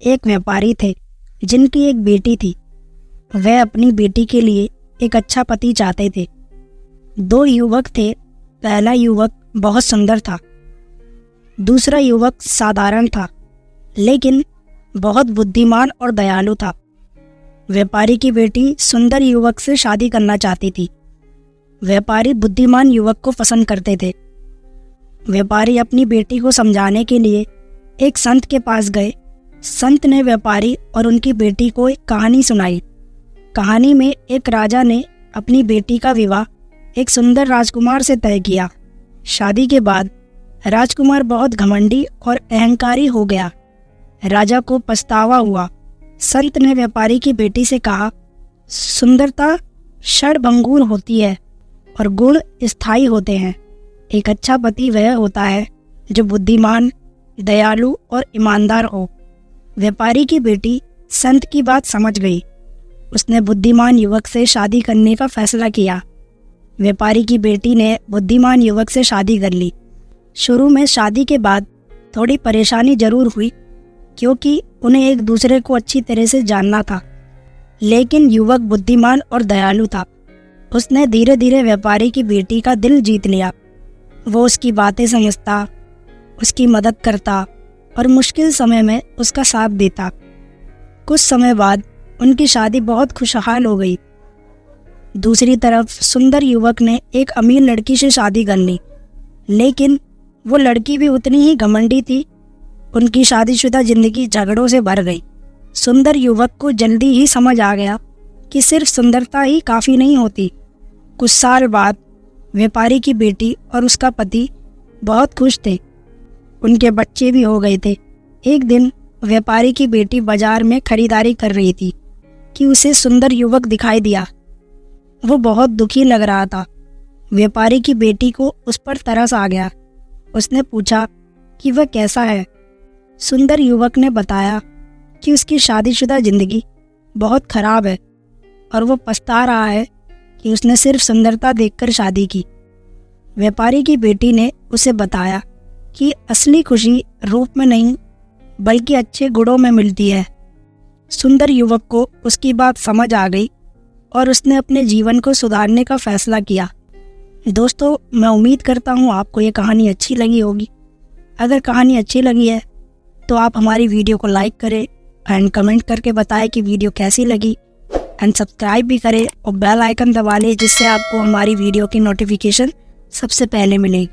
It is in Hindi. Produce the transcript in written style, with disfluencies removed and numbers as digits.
एक व्यापारी थे जिनकी एक बेटी थी। वह अपनी बेटी के लिए एक अच्छा पति चाहते थे। दो युवक थे। पहला युवक बहुत सुंदर था, दूसरा युवक साधारण था लेकिन बहुत बुद्धिमान और दयालु था। व्यापारी की बेटी सुंदर युवक से शादी करना चाहती थी। व्यापारी बुद्धिमान युवक को पसंद करते थे। व्यापारी अपनी बेटी को समझाने के लिए एक संत के पास गए। संत ने व्यापारी और उनकी बेटी को एक कहानी सुनाई। कहानी में एक राजा ने अपनी बेटी का विवाह एक सुंदर राजकुमार से तय किया। शादी के बाद राजकुमार बहुत घमंडी और अहंकारी हो गया। राजा को पछतावा हुआ। संत ने व्यापारी की बेटी से कहा, सुंदरता क्षणभंगुर होती है और गुण स्थायी होते हैं। एक अच्छा पति वह होता है जो बुद्धिमान, दयालु और ईमानदार हो। व्यापारी की बेटी संत की बात समझ गई। उसने बुद्धिमान युवक से शादी करने का फैसला किया। व्यापारी की बेटी ने बुद्धिमान युवक से शादी कर ली। शुरू में शादी के बाद थोड़ी परेशानी जरूर हुई क्योंकि उन्हें एक दूसरे को अच्छी तरह से जानना था, लेकिन युवक बुद्धिमान और दयालु था। उसने धीरे धीरे व्यापारी की बेटी का दिल जीत लिया। वो उसकी बातें समझता, उसकी मदद करता और मुश्किल समय में उसका साथ देता। कुछ समय बाद उनकी शादी बहुत खुशहाल हो गई। दूसरी तरफ सुंदर युवक ने एक अमीर लड़की से शादी कर ली, लेकिन वो लड़की भी उतनी ही घमंडी थी। उनकी शादीशुदा जिंदगी झगड़ों से भर गई। सुंदर युवक को जल्दी ही समझ आ गया कि सिर्फ सुंदरता ही काफ़ी नहीं होती। कुछ साल बाद व्यापारी की बेटी और उसका पति बहुत खुश थे। उनके बच्चे भी हो गए थे। एक दिन व्यापारी की बेटी बाजार में खरीदारी कर रही थी कि उसे सुंदर युवक दिखाई दिया। वो बहुत दुखी लग रहा था। व्यापारी की बेटी को उस पर तरस आ गया। उसने पूछा कि वह कैसा है। सुंदर युवक ने बताया कि उसकी शादीशुदा जिंदगी बहुत खराब है और वो पछता रहा है कि उसने सिर्फ सुंदरता देखकर शादी की। व्यापारी की बेटी ने उसे बताया कि असली खुशी रूप में नहीं बल्कि अच्छे गुणों में मिलती है। सुंदर युवक को उसकी बात समझ आ गई और उसने अपने जीवन को सुधारने का फैसला किया। दोस्तों, मैं उम्मीद करता हूँ आपको ये कहानी अच्छी लगी होगी। अगर कहानी अच्छी लगी है तो आप हमारी वीडियो को लाइक करें एंड कमेंट करके बताएं कि वीडियो कैसी लगी एंड सब्सक्राइब भी करें और बेल आइकन दबा लें जिससे आपको हमारी वीडियो की नोटिफिकेशन सबसे पहले मिलेगी।